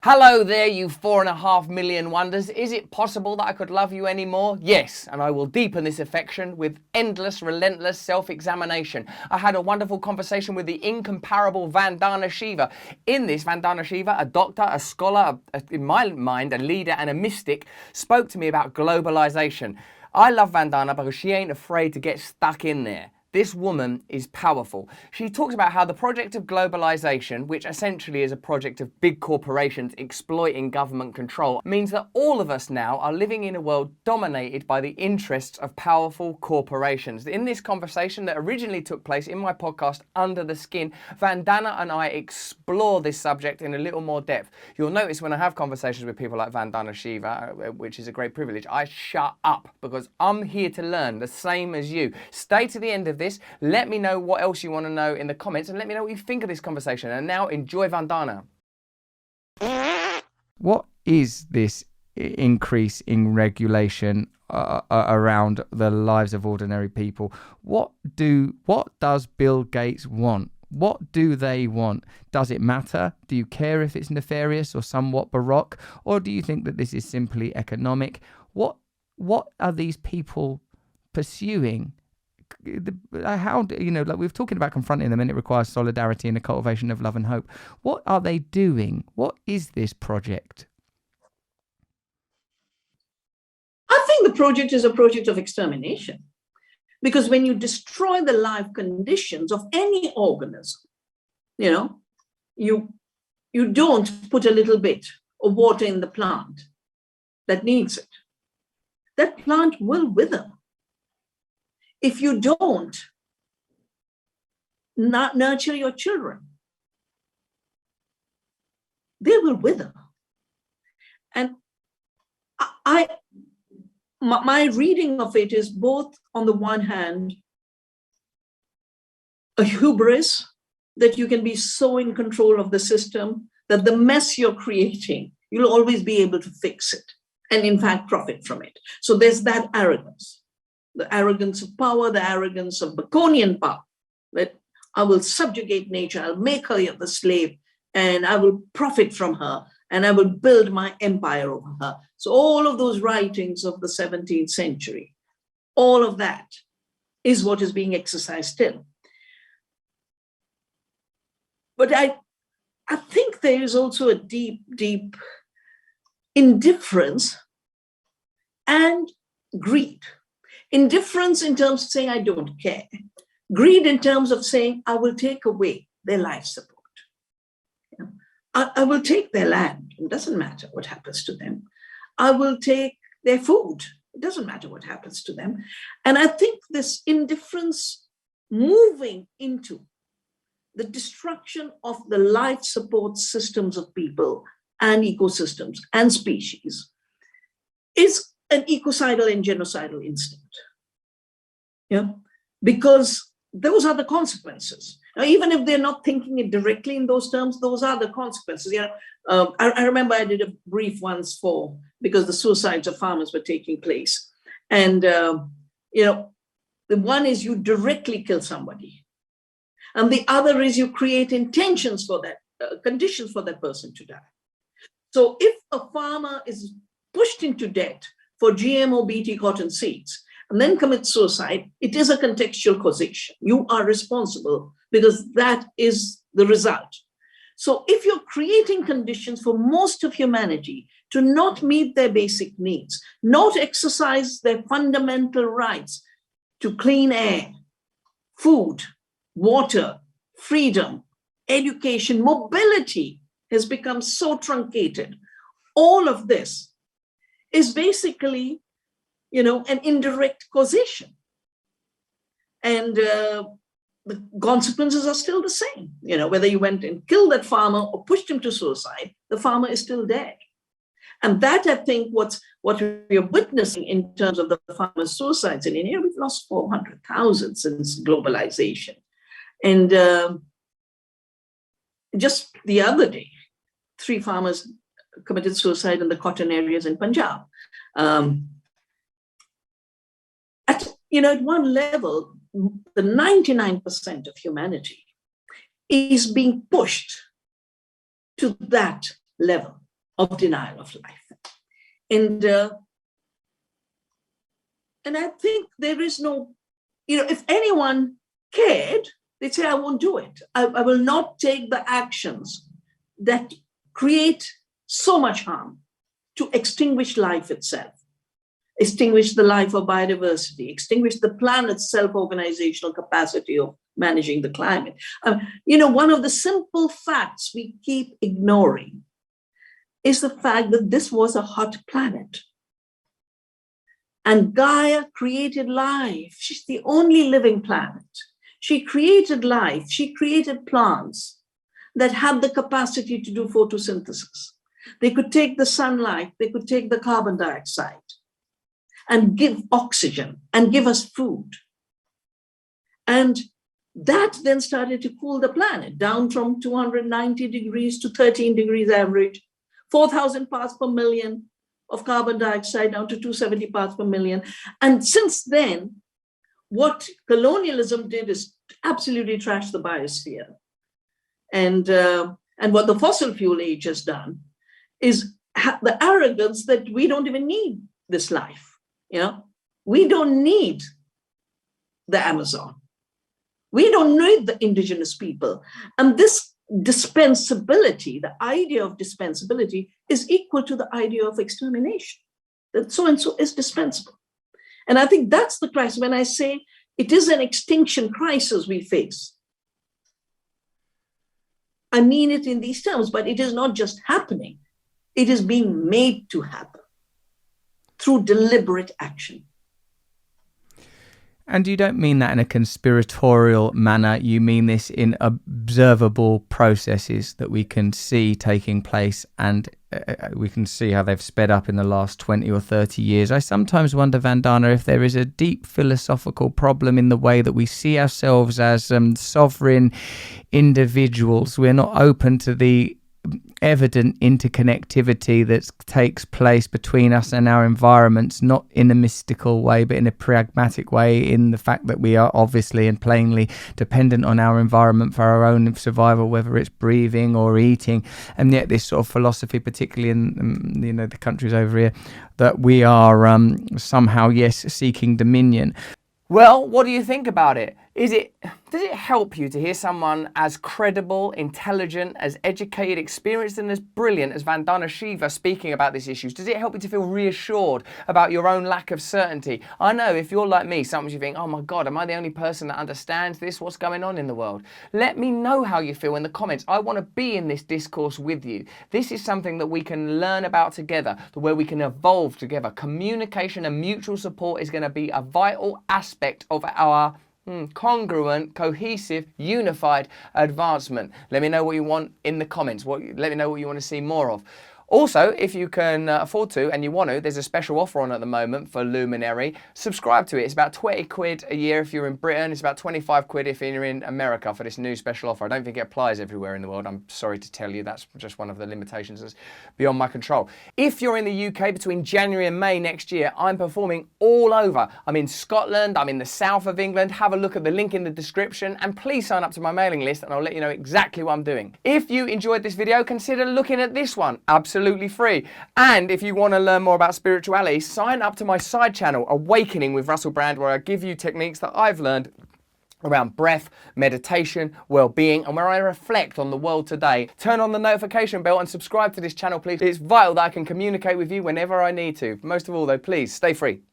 Hello there, you 4.5 million wonders. Is it possible that I could love you anymore? Yes, and I will deepen this affection with endless, relentless self-examination. I had a wonderful conversation with the incomparable Vandana Shiva. In this, Vandana Shiva, a doctor, a scholar, in my mind, a leader and a mystic, spoke to me about globalisation. I love Vandana because she ain't afraid to get stuck in there. This woman is powerful. She talks about how the project of globalisation, which essentially is a project of big corporations exploiting government control, means that all of us now are living in a world dominated by the interests of powerful corporations. In this conversation that originally took place in my podcast, Under the Skin, Vandana and I explore this subject in a little more depth. You'll notice when I have conversations with people like Vandana Shiva, which is a great privilege, I shut up because I'm here to learn the same as you. Stay to the end of this. Let me know what else you want to know in the comments and let me know what you think of this conversation. And now enjoy Vandana. What is this increase in regulation around the lives of ordinary people? What does Bill Gates want? What do they want? Does it matter? Do you care if it's nefarious or somewhat baroque? Or do you think that this is simply economic? What are these people pursuing? How do you know, like we've talking about confronting them, and it requires solidarity and a cultivation of love and hope. What are they doing? What is this project? I think the project is a project of extermination, because when you destroy the life conditions of any organism, you don't put a little bit of water in the plant that needs it. That plant will wither. If you don't nurture your children, they will wither. And my reading of it is both, on the one hand, a hubris that you can be so in control of the system that the mess you're creating, you'll always be able to fix it and in fact profit from it. So there's that arrogance. The arrogance of power, the arrogance of Baconian power, that I will subjugate nature, I'll make her the slave, and I will profit from her, and I will build my empire over her. So all of those writings of the 17th century, all of that is what is being exercised still. But I think there is also a deep, deep indifference and greed. Indifference in terms of saying, I don't care. Greed in terms of saying, I will take away their life support. I will take their land. It doesn't matter what happens to them. I will take their food. It doesn't matter what happens to them. And I think this indifference moving into the destruction of the life support systems of people and ecosystems and species is an ecocidal and genocidal instinct. Because those are the consequences. Now, even if they're not thinking it directly in those terms, those are the consequences. I remember I did a brief once because the suicides of farmers were taking place. And, the one is you directly kill somebody. And the other is you create intentions for that, conditions for that person to die. So if a farmer is pushed into debt for GMO BT cotton seeds and then commits suicide, it is a contextual causation. You are responsible because that is the result. So if you're creating conditions for most of humanity to not meet their basic needs, not exercise their fundamental rights to clean air, food, water, freedom, education, mobility has become so truncated. All of this is basically, an indirect causation. And the consequences are still the same. Whether you went and killed that farmer or pushed him to suicide, the farmer is still dead. And that, I think, what we're witnessing in terms of the farmers' suicides in India, we've lost 400,000 since globalization. And just the other day, 3 farmers committed suicide in the cotton areas in Punjab. At one level, the 99% of humanity is being pushed to that level. of denial of life. And I think there is no, if anyone cared, they'd say, I won't do it. I will not take the actions that create so much harm to extinguish life itself, extinguish the life of biodiversity, extinguish the planet's self-organizational capacity of managing the climate. One of the simple facts we keep ignoring is the fact that this was a hot planet. And Gaia created life. She's the only living planet. She created life. She created plants that had the capacity to do photosynthesis. They could take the sunlight, they could take the carbon dioxide and give oxygen and give us food. And that then started to cool the planet down from 290 degrees to 13 degrees average, 4,000 parts per million of carbon dioxide down to 270 parts per million. And since then, what colonialism did is absolutely trash the biosphere. And what the fossil fuel age has done is the arrogance that we don't even need this life. We don't need the Amazon. We don't need the indigenous people. And this dispensability, the idea of dispensability, is equal to the idea of extermination. That so-and-so is dispensable. And I think that's the crisis. When I say it is an extinction crisis we face, I mean it in these terms, but it is not just happening. It is being made to happen through deliberate action. And you don't mean that in a conspiratorial manner. You mean this in observable processes that we can see taking place, and we can see how they've sped up in the last 20 or 30 years. I sometimes wonder, Vandana, if there is a deep philosophical problem in the way that we see ourselves as sovereign individuals. We're not open to the evident interconnectivity that takes place between us and our environments, not in a mystical way, but in a pragmatic way, in the fact that we are obviously and plainly dependent on our environment for our own survival, whether it's breathing or eating. And yet this sort of philosophy, particularly in the countries over here, that we are somehow, yes, seeking dominion. Well, what do you think about it? Does it help you to hear someone as credible, intelligent, as educated, experienced and as brilliant as Vandana Shiva speaking about these issues? Does it help you to feel reassured about your own lack of certainty? I know if you're like me, sometimes you think, oh my God, am I the only person that understands this? What's going on in the world? Let me know how you feel in the comments. I want to be in this discourse with you. This is something that we can learn about together, where we can evolve together. Communication and mutual support is going to be a vital aspect of our congruent, cohesive, unified advancement. Let me know what you want in the comments. Let me know what you want to see more of. Also, if you can afford to and you want to, there's a special offer on at the moment for Luminary. Subscribe to it. It's about 20 quid a year if you're in Britain. It's about 25 quid if you're in America for this new special offer. I don't think it applies everywhere in the world. I'm sorry to tell you, that's just one of the limitations that's beyond my control. If you're in the UK between January and May next year, I'm performing all over. I'm in Scotland, I'm in the south of England. Have a look at the link in the description and please sign up to my mailing list and I'll let you know exactly what I'm doing. If you enjoyed this video, consider looking at this one. Absolutely free. And if you want to learn more about spirituality, sign up to my side channel, Awakening with Russell Brand, where I give you techniques that I've learned around breath, meditation, well-being, and where I reflect on the world today. Turn on the notification bell and subscribe to this channel, please. It's vital that I can communicate with you whenever I need to. Most of all, though, please stay free.